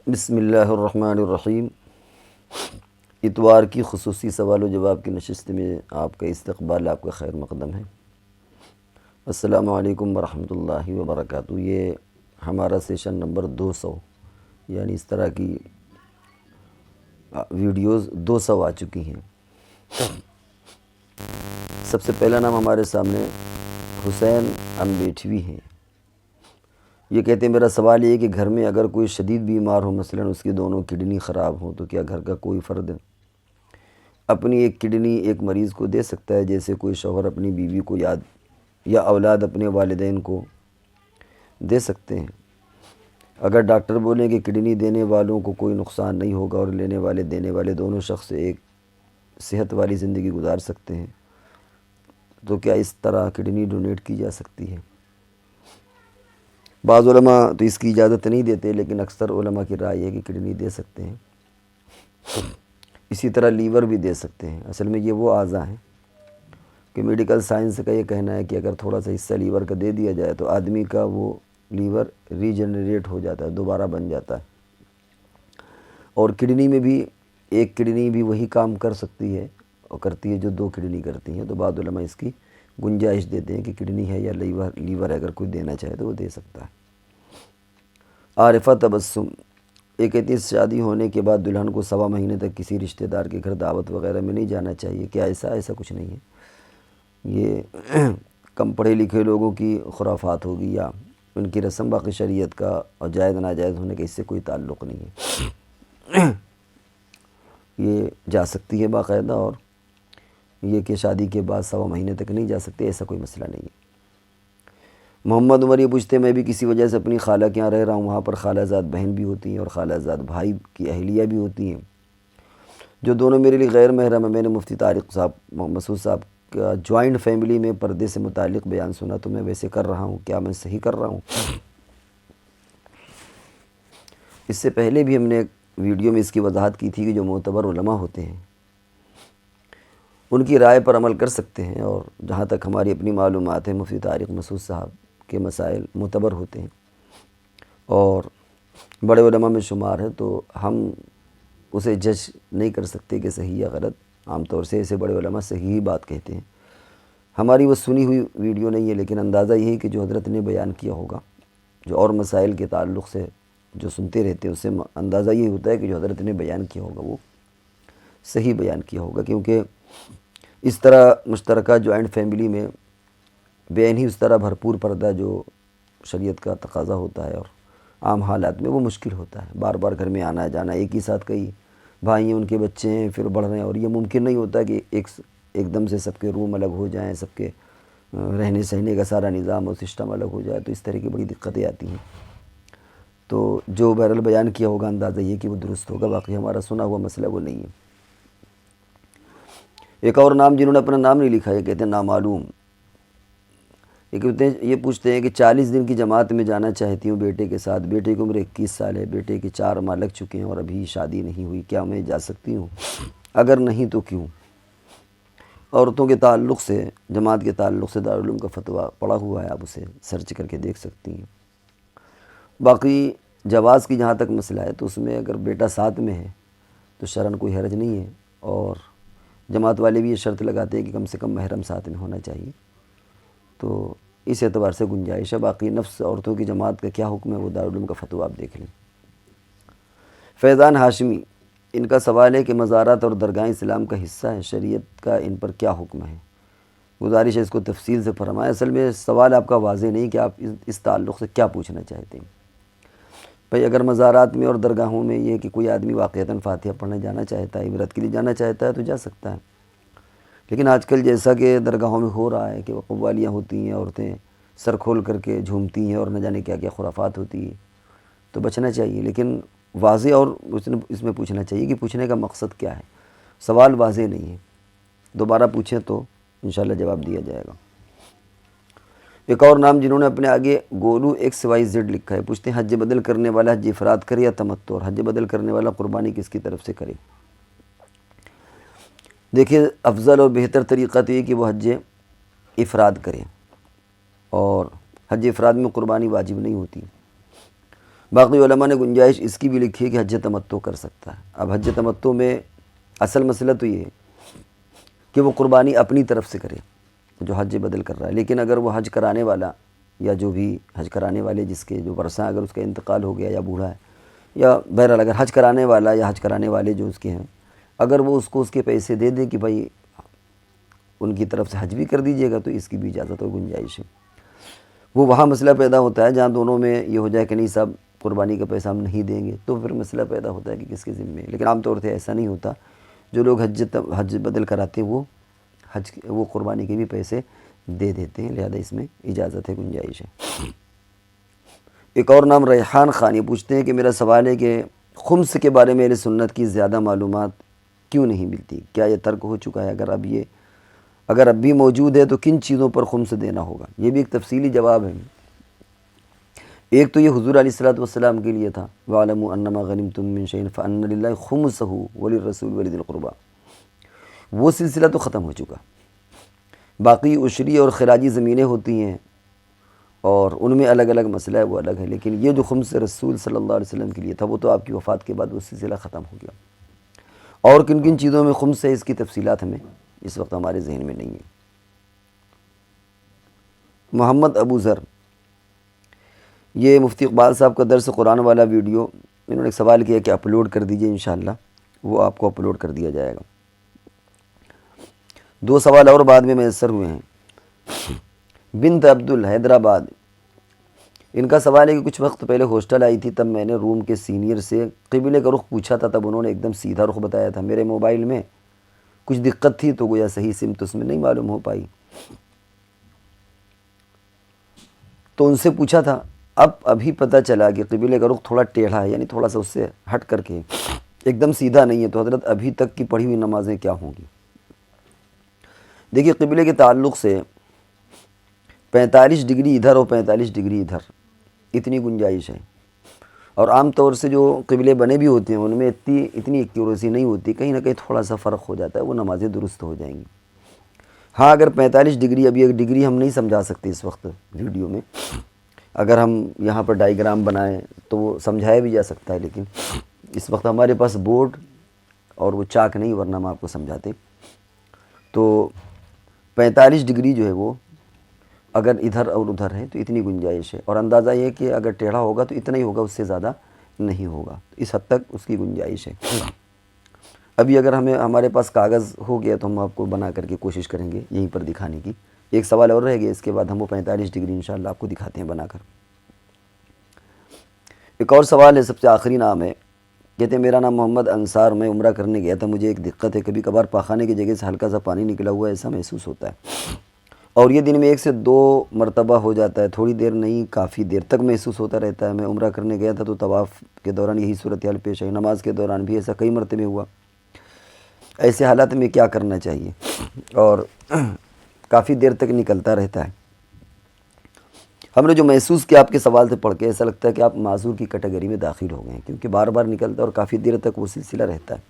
بسم اللہ الرحمن الرحیم۔ اتوار کی خصوصی سوال و جواب کی نشست میں آپ کا استقبال، آپ کا خیر مقدم ہے۔ السلام علیکم ورحمۃ اللہ وبرکاتہ۔ یہ ہمارا سیشن نمبر 200، یعنی اس طرح کی ویڈیوز 200 آ چکی ہیں۔ سب سے پہلا نام ہمارے سامنے حسین امبیٹھوی ہیں۔ یہ کہتے ہیں میرا سوال یہ ہے کہ گھر میں اگر کوئی شدید بیمار ہو، مثلا اس کی دونوں کڈنی خراب ہوں، تو کیا گھر کا کوئی فرد اپنی ایک کڈنی ایک مریض کو دے سکتا ہے، جیسے کوئی شوہر اپنی بیوی کو یا اولاد اپنے والدین کو دے سکتے ہیں؟ اگر ڈاکٹر بولیں کہ کڈنی دینے والوں کو کوئی نقصان نہیں ہوگا اور دینے والے دونوں شخص ایک صحت والی زندگی گزار سکتے ہیں، تو کیا اس طرح کڈنی ڈونیٹ کی جا سکتی ہے؟ بعض علماء تو اس کی اجازت نہیں دیتے، لیکن اکثر علماء کی رائے ہے کہ کڈنی دے سکتے ہیں۔ اسی طرح لیور بھی دے سکتے ہیں۔ اصل میں یہ وہ اعضاء ہیں کہ میڈیکل سائنس کا یہ کہنا ہے کہ اگر تھوڑا سا حصہ لیور کا دے دیا جائے تو آدمی کا وہ لیور ریجنریٹ ہو جاتا ہے، دوبارہ بن جاتا ہے۔ اور کڈنی میں بھی ایک کڈنی بھی وہی کام کر سکتی ہے اور کرتی ہے جو 2 کڈنی کرتی ہیں۔ تو بعض علماء اس کی گنجائش دیتے ہیں کہ کڈنی ہے یا لیور ہے، اگر کوئی دینا چاہے تو وہ دے سکتا ہے۔ عارفہ تبسم یہ کہتی ہے شادی ہونے کے بعد دلہن کو 1.25 مہینے تک کسی رشتہ دار کے گھر دعوت وغیرہ میں نہیں جانا چاہیے، کیا ایسا کچھ نہیں ہے؟ یہ کم پڑھے لکھے لوگوں کی خرافات ہوگی یا ان کی رسم، باقی شریعت کا اور جائز ناجائز ہونے کا اس سے کوئی تعلق نہیں ہے۔ یہ جا سکتی ہے باقاعدہ، اور یہ کہ شادی کے بعد 1.25 مہینے تک نہیں جا سکتے، ایسا کوئی مسئلہ نہیں ہے۔ محمد عمر یہ پوچھتے ہیں میں بھی کسی وجہ سے اپنی خالہ کے یہاں رہ رہا ہوں، وہاں پر خالہ زاد بہن بھی ہوتی ہیں اور خالہ زاد بھائی کی اہلیہ بھی ہوتی ہیں، جو دونوں میرے لیے غیر محرم ہیں۔ میں نے مفتی طارق صاحب مسعود صاحب کا جوائنٹ فیملی میں پردے سے متعلق بیان سنا، تو میں ویسے کر رہا ہوں، کیا میں صحیح کر رہا ہوں؟ اس سے پہلے بھی ہم نے ایک ویڈیو میں اس کی وضاحت کی تھی کہ جو معتبر علماء ہوتے ہیں ان کی رائے پر عمل کر سکتے ہیں، اور جہاں تک ہماری اپنی معلومات ہے مفتی طارق مسعود صاحب کے مسائل معتبر ہوتے ہیں اور بڑے علماء میں شمار ہے، تو ہم اسے جج نہیں کر سکتے کہ صحیح یا غلط۔ عام طور سے ایسے بڑے علماء صحیح ہی بات کہتے ہیں۔ ہماری وہ سنی ہوئی ویڈیو نہیں ہے، لیکن اندازہ یہی کہ جو حضرت نے بیان کیا ہوگا، جو اور مسائل کے تعلق سے جو سنتے رہتے ہیں، اس سے اندازہ یہ ہوتا ہے کہ جو حضرت نے بیان کیا ہوگا وہ صحیح بیان کیا ہوگا، کیونکہ اس طرح مشترکہ جوائنٹ فیملی میں بے عینی اس طرح بھرپور پردہ جو شریعت کا تقاضا ہوتا ہے اور عام حالات میں وہ مشکل ہوتا ہے۔ بار بار گھر میں آنا جانا، ایک ہی ساتھ کئی بھائی ہیں، ان کے بچے ہیں، پھر بڑھ رہے ہیں، اور یہ ممکن نہیں ہوتا کہ ایک دم سے سب کے روم الگ ہو جائیں، سب کے رہنے سہنے کا سارا نظام اور سسٹم الگ ہو جائے، تو اس طرح کی بڑی دقتیں آتی ہیں۔ تو جو بہرحال بیان کیا ہوگا اندازہ یہ کہ وہ درست ہوگا، باقی ہمارا سنا ہوا مسئلہ وہ نہیں ہے۔ ایک اور نام جنہوں نے اپنا نام نہیں لکھا، یہ کہتے ہیں نامعلوم، یہ پوچھتے ہیں کہ 40 دن کی جماعت میں جانا چاہتی ہوں بیٹے کے ساتھ، بیٹے کی عمر 21 سال ہے، بیٹے کے 4 ماہ لگ چکے ہیں اور ابھی شادی نہیں ہوئی، کیا میں جا سکتی ہوں؟ اگر نہیں تو کیوں؟ عورتوں کے تعلق سے، جماعت کے تعلق سے دارالعلوم کا فتویٰ پڑا ہوا ہے، آپ اسے سرچ کر کے دیکھ سکتی ہیں۔ باقی جواز کی جہاں تک مسئلہ ہے، تو اس میں اگر بیٹا ساتھ میں ہے تو شرعاً کوئی حرج نہیں ہے، اور جماعت والے بھی یہ شرط لگاتے ہیں کہ کم سے کم محرم ساتھ میں ہونا چاہیے، تو اس اعتبار سے گنجائش ہے۔ باقی نفس عورتوں کی جماعت کا کیا حکم ہے، وہ دارالعلوم کا فتویٰ آپ دیکھ لیں۔ فیضان ہاشمی ان کا سوال ہے کہ مزارات اور درگاہیں اسلام کا حصہ ہیں، شریعت کا ان پر کیا حکم ہے؟ گزارش ہے اس کو تفصیل سے فرمائیں۔ اصل میں سوال آپ کا واضح نہیں کہ آپ اس تعلق سے کیا پوچھنا چاہتے ہیں۔ بھئی اگر مزارات میں اور درگاہوں میں یہ کہ کوئی آدمی واقعتاً فاتحہ پڑھنے جانا چاہتا ہے، عبرت کے لیے جانا چاہتا ہے، تو جا سکتا ہے، لیکن آج کل جیسا کہ درگاہوں میں ہو رہا ہے کہ وہ قوالیاں ہوتی ہیں، عورتیں سر کھول کر کے جھومتی ہیں اور نہ جانے کیا کیا خرافات ہوتی ہے، تو بچنا چاہیے۔ لیکن واضح اور اس میں پوچھنا چاہیے کہ پوچھنے کا مقصد کیا ہے۔ سوال واضح نہیں ہے، دوبارہ پوچھیں تو انشاءاللہ جواب دیا جائے گا۔ ایک اور نام جنہوں نے اپنے آگے گولو XYZ لکھا ہے، پوچھتے ہیں حج بدل کرنے والا حج افراد کرے یا تمتع، اور حج بدل کرنے والا قربانی کس کی طرف سے کرے؟ دیکھیں افضل اور بہتر طریقہ تو یہ کہ وہ حج افراد کریں، اور حج افراد میں قربانی واجب نہیں ہوتی۔ باقی علماء نے گنجائش اس کی بھی لکھی ہے کہ حج تمتع کر سکتا ہے۔ اب حج تمتع میں اصل مسئلہ تو یہ ہے کہ وہ قربانی اپنی طرف سے کرے جو حج بدل کر رہا ہے، لیکن اگر وہ حج کرانے والا یا جو بھی حج کرانے والے جس کے جو ورثہ اگر اس کا انتقال ہو گیا یا بوڑھا ہے، یا بہرحال اگر حج کرانے والا یا حج کرانے والے جو اس کے ہیں، اگر وہ اس کو اس کے پیسے دے دیں کہ بھائی ان کی طرف سے حج بھی کر دیجیے گا، تو اس کی بھی اجازت اور گنجائش ہے۔ وہ وہاں مسئلہ پیدا ہوتا ہے جہاں دونوں میں یہ ہو جائے کہ نہیں صاحب قربانی کا پیسہ ہم نہیں دیں گے، تو پھر مسئلہ پیدا ہوتا ہے کہ کس کے ذمے ہے۔ لیکن عام طور سے ایسا نہیں ہوتا، جو لوگ حج بدل کراتے ہیں وہ قربانی کے بھی پیسے دے دیتے ہیں، لہذا اس میں اجازت ہے، گنجائش ہے۔ ایک اور نام ریحان خان، یہ پوچھتے ہیں کہ میرا سوال ہے کہ خمس کے بارے میں اہل سنت کی زیادہ معلومات کیوں نہیں ملتی؟ کیا یہ ترک ہو چکا ہے؟ اگر اب بھی موجود ہے تو کن چیزوں پر خمس دینا ہوگا؟ یہ بھی ایک تفصیلی جواب ہے۔ ایک تو یہ حضور علیہ الصلوۃ والسلام کے لیے تھا، وَاعْلَمُوا أَنَّمَا غَنِمْتُم مِّن شَيْءٍ فَأَنَّ لِلَّهِ خُمُسَهُ وَلِلرَّسُولِ وَلِذِي الْقُرْبَىٰ، وہ سلسلہ تو ختم ہو چکا۔ باقی عشری اور خراجی زمینیں ہوتی ہیں اور ان میں الگ الگ مسئلہ ہے، وہ الگ ہے، لیکن یہ جو خمس رسول صلی اللہ علیہ وسلم کے لیے تھا وہ تو آپ کی وفات کے بعد وہ سلسلہ ختم ہو گیا۔ اور کن کن چیزوں میں خمس ہے، اس کی تفصیلات ہمیں اس وقت ہمارے ذہن میں نہیں ہے۔ محمد ابو ذر، یہ مفتی اقبال صاحب کا درس قرآن والا ویڈیو انہوں نے ایک سوال کیا کہ اپلوڈ کر دیجئے، انشاءاللہ وہ آپ کو اپلوڈ کر دیا جائے گا۔ 2 سوال اور بعد میں میسر ہوئے ہیں۔ بنت عبدل حیدرآباد، ان کا سوال ہے کہ کچھ وقت پہلے ہاسٹل آئی تھی، تب میں نے روم کے سینئر سے قبلے کا رخ پوچھا تھا، تب انہوں نے ایک دم سیدھا رخ بتایا تھا۔ میرے موبائل میں کچھ دقت تھی تو گویا صحیح سمت اس میں نہیں معلوم ہو پائی، تو ان سے پوچھا تھا، ابھی پتہ چلا کہ قبلے کا رخ تھوڑا ٹیڑھا ہے، یعنی تھوڑا سا اس سے ہٹ کر کے ایک دم سیدھا نہیں ہے، تو حضرت ابھی تک کی پڑھی ہوئی نمازیں کیا ہوں گی؟ دیکھیے قبلے کے تعلق سے 45 ڈگری ادھر اور 45 ڈگری ادھر اتنی گنجائش ہے، اور عام طور سے جو قبلے بنے بھی ہوتے ہیں ان میں اتنی ایکیوریسی نہیں ہوتی، کہیں نہ کہیں تھوڑا سا فرق ہو جاتا ہے، وہ نمازیں درست ہو جائیں گی۔ ہاں اگر 45 ڈگری، ابھی ایک ڈگری ہم نہیں سمجھا سکتے اس وقت ویڈیو میں، اگر ہم یہاں پر ڈائیگرام بنائیں تو وہ سمجھایا بھی جا سکتا ہے، لیکن اس وقت ہمارے پاس بورڈ اور وہ چاک نہیں، ورنہ ہم آپ کو سمجھاتے۔ تو 45 ڈگری جو ہے وہ اگر ادھر اور ادھر ہے تو اتنی گنجائش ہے، اور اندازہ یہ ہے کہ اگر ٹیڑھا ہوگا تو اتنا ہی ہوگا، اس سے زیادہ نہیں ہوگا، اس حد تک اس کی گنجائش ہے۔ ابھی اگر ہمارے پاس کاغذ ہو گیا تو ہم آپ کو بنا کر کے کوشش کریں گے یہیں پر دکھانے کی۔ ایک سوال اور رہ گیا، اس کے بعد ہم وہ 45 ڈگری انشاءاللہ آپ کو دکھاتے ہیں بنا کر۔ ایک اور سوال ہے، سب سے آخری نام ہے، کہتے ہیں میرا نام محمد انصار، میں عمرہ کرنے گیا تھا، مجھے ایک دقت ہے، کبھی کبھار پاخانے کی جگہ سے ہلکا سا پانی نکلا ہوا ایسا محسوس ہوتا ہے، اور یہ دن میں 1 سے 2 مرتبہ ہو جاتا ہے، تھوڑی دیر نہیں کافی دیر تک محسوس ہوتا رہتا ہے۔ میں عمرہ کرنے گیا تھا تو طواف کے دوران یہی صورتحال پیش آئی، نماز کے دوران بھی ایسا کئی مرتبہ ہوا۔ ایسے حالات میں کیا کرنا چاہیے؟ اور کافی دیر تک نکلتا رہتا ہے۔ ہم نے جو محسوس کیا آپ کے سوال سے پڑھ کے، ایسا لگتا ہے کہ آپ معذور کی کیٹیگری میں داخل ہو گئے ہیں، کیونکہ بار بار نکلتا ہے اور کافی دیر تک وہ سلسلہ رہتا ہے۔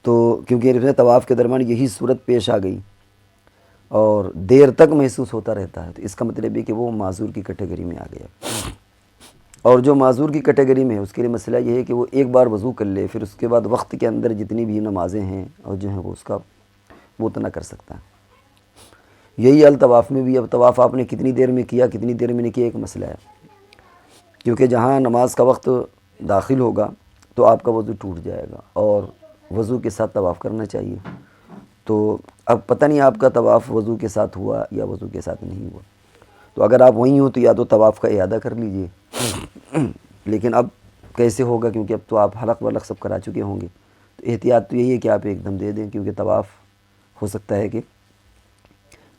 تو کیونکہ طواف کے درمیان یہی صورت پیش آ گئی اور دیر تک محسوس ہوتا رہتا ہے، تو اس کا مطلب ہے کہ وہ معذور کی کیٹیگری میں آ گیا، اور جو معذور کی کیٹیگری میں ہے اس کے لیے مسئلہ یہ ہے کہ وہ ایک بار وضو کر لے، پھر اس کے بعد وقت کے اندر جتنی بھی نمازیں ہیں اور جو ہیں وہ اس کا وہ اتنا کر سکتا ہے۔ یہی حال طواف میں بھی، اب طواف آپ نے کتنی دیر میں کیا کتنی دیر میں نہیں کیا ایک مسئلہ ہے، کیونکہ جہاں نماز کا وقت داخل ہوگا تو آپ کا وضو ٹوٹ جائے گا، اور وضو کے ساتھ طواف کرنا چاہیے۔ تو اب پتہ نہیں آپ کا طواف وضو کے ساتھ ہوا یا وضو کے ساتھ نہیں ہوا، تو اگر آپ وہیں ہوں تو یا تو طواف کا اعادہ کر لیجئے، لیکن اب کیسے ہوگا، کیونکہ اب تو آپ حلق ولق سب کرا چکے ہوں گے، تو احتیاط تو یہی ہے کہ آپ ایک دم دے دیں، کیونکہ طواف ہو سکتا ہے کہ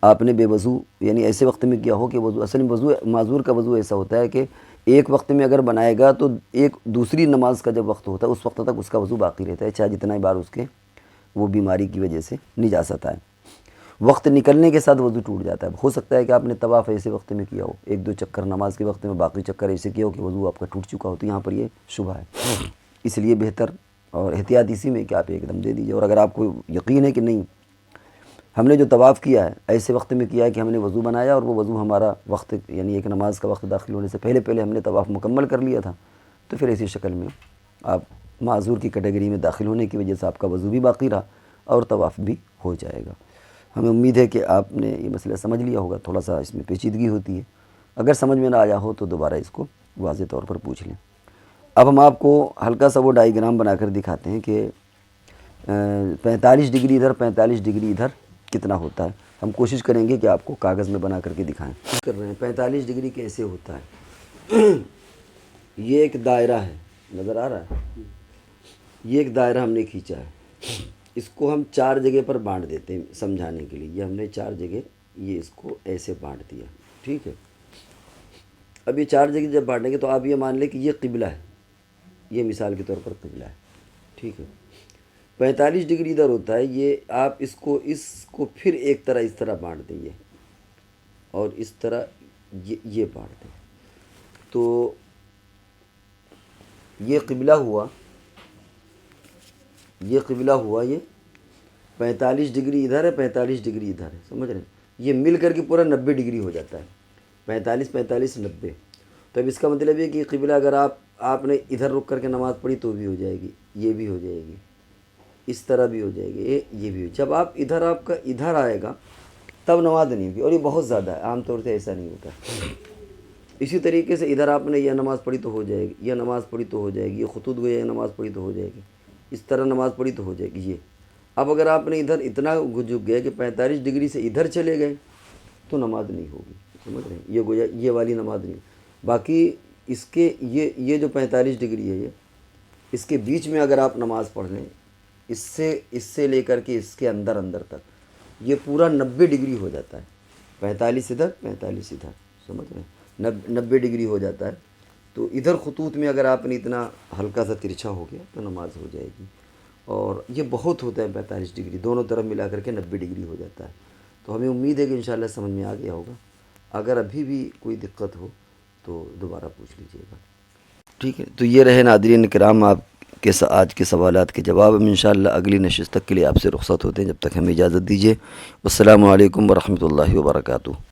آپ نے بے وضو یعنی ایسے وقت میں کیا ہو کہ وضو، اصل میں وضو معذور کا وضو ایسا ہوتا ہے کہ ایک وقت میں اگر بنائے گا تو ایک دوسری نماز کا جب وقت ہوتا ہے اس وقت تک اس کا وضو باقی رہتا ہے، چاہے جتنا بار اس کے وہ بیماری کی وجہ سے نجاست آئے۔ وقت نکلنے کے ساتھ وضو ٹوٹ جاتا ہے۔ ہو سکتا ہے کہ آپ نے طواف ایسے وقت میں کیا ہو، 1-2 چکر نماز کے وقت میں، باقی چکر ایسے کیا ہو کہ وضو آپ کا ٹوٹ چکا ہو، تو یہاں پر یہ شبہ ہے۔ اس لیے بہتر اور احتیاط اسی میں کہ آپ ایک دم دے دیجیے، اور اگر آپ کو یقین ہے کہ نہیں ہم نے جو طواف کیا ہے ایسے وقت میں کیا ہے کہ ہم نے وضو بنایا اور وہ وضو ہمارا وقت یعنی ایک نماز کا وقت داخل ہونے سے پہلے ہم نے طواف مکمل کر لیا تھا، تو پھر ایسی شکل میں آپ معذور کی کیٹیگری میں داخل ہونے کی وجہ سے آپ کا وضو بھی باقی رہا اور طواف بھی ہو جائے گا۔ ہمیں امید ہے کہ آپ نے یہ مسئلہ سمجھ لیا ہوگا، تھوڑا سا اس میں پیچیدگی ہوتی ہے، اگر سمجھ میں نہ آیا ہو تو دوبارہ اس کو واضح طور پر پوچھ لیں۔ اب ہم آپ کو ہلکا سا وہ ڈائیگرام بنا کر دکھاتے ہیں کہ 45 ڈگری ادھر 45 ڈگری ادھر کتنا ہوتا ہے۔ ہم کوشش کریں گے کہ آپ کو کاغذ میں بنا کر کے دکھائیں۔ کر رہے ہیں 45 ڈگری کیسے ہوتا ہے۔ یہ ایک دائرہ ہے، نظر آ رہا ہے، یہ ایک دائرہ ہم نے کھینچا ہے، اس کو ہم 4 جگہ پر بانٹ دیتے ہیں سمجھانے کے لیے۔ یہ ہم نے 4 جگہ یہ اس کو ایسے بانٹ دیا، ٹھیک ہے۔ اب یہ 4 جگہ جب بانٹیں گے تو آپ یہ مان لیں کہ یہ قبلہ ہے، یہ مثال کے طور پر قبلہ ہے، ٹھیک ہے۔ 45 ڈگری ادھر ہوتا ہے، یہ آپ اس کو پھر ایک طرح اس طرح بانٹ دیں، اور اس طرح یہ بانٹ دیں، تو یہ قبلہ ہوا، یہ قبلہ ہوا، یہ 45 ڈگری ادھر ہے 45 ڈگری ادھر ہے، سمجھ رہے ہیں؟ یہ مل کر کے پورا 90 ڈگری ہو جاتا ہے، 45 45 90۔ تو اب اس کا مطلب یہ کہ قبلہ اگر آپ نے ادھر رک کر کے نماز پڑھی تو بھی ہو جائے گی، یہ بھی ہو جائے گی، اس طرح بھی ہو جائے گی، یہ بھی ہو۔ جب آپ کا ادھر آئے گا تب نماز نہیں ہوگی، اور یہ بہت زیادہ ہے، عام طور سے ایسا نہیں ہوتا۔ اسی طریقے سے ادھر آپ نے یہ نماز پڑھی تو ہو جائے گی، یہ نماز پڑھی تو ہو جائے گی، یہ خطوط گویا یہ نماز پڑھی تو ہو جائے گی، اس طرح نماز پڑھی تو ہو جائے گی یہ۔ اب اگر آپ نے ادھر اتنا جھک گیا کہ 45 ڈگری سے ادھر چلے گئے تو نماز نہیں ہوگی، سمجھ رہے ہیں؟ یہ گویا یہ والی نماز نہیں ہوگی۔ باقی اس کے یہ جو 45 ڈگری ہے، اس کے بیچ میں اگر آپ نماز پڑھ لیں، اس سے لے کر کے اس کے اندر تک یہ پورا 90 ڈگری ہو جاتا ہے، 45 ادھر 45 ادھر، سمجھ رہے ہیں؟ 90 ڈگری ہو جاتا ہے۔ تو ادھر خطوط میں اگر آپ نے اتنا ہلکا سا ترچھا ہو گیا تو نماز ہو جائے گی، اور یہ بہت ہوتا ہے 45 ڈگری، دونوں طرف ملا کر کے 90 ڈگری ہو جاتا ہے۔ تو ہمیں امید ہے کہ انشاءاللہ سمجھ میں آ گیا ہوگا، اگر ابھی بھی کوئی دقت ہو تو دوبارہ پوچھ لیجیے گا، ٹھیک ہے۔ تو یہ رہے ناظرین کرام آپ کے آج کے سوالات کے جواب۔ ہم انشاءاللہ اگلی نشست تک کے لیے آپ سے رخصت ہوتے ہیں، جب تک ہمیں اجازت دیجیے۔ والسلام علیکم ورحمۃ اللہ وبرکاتہ۔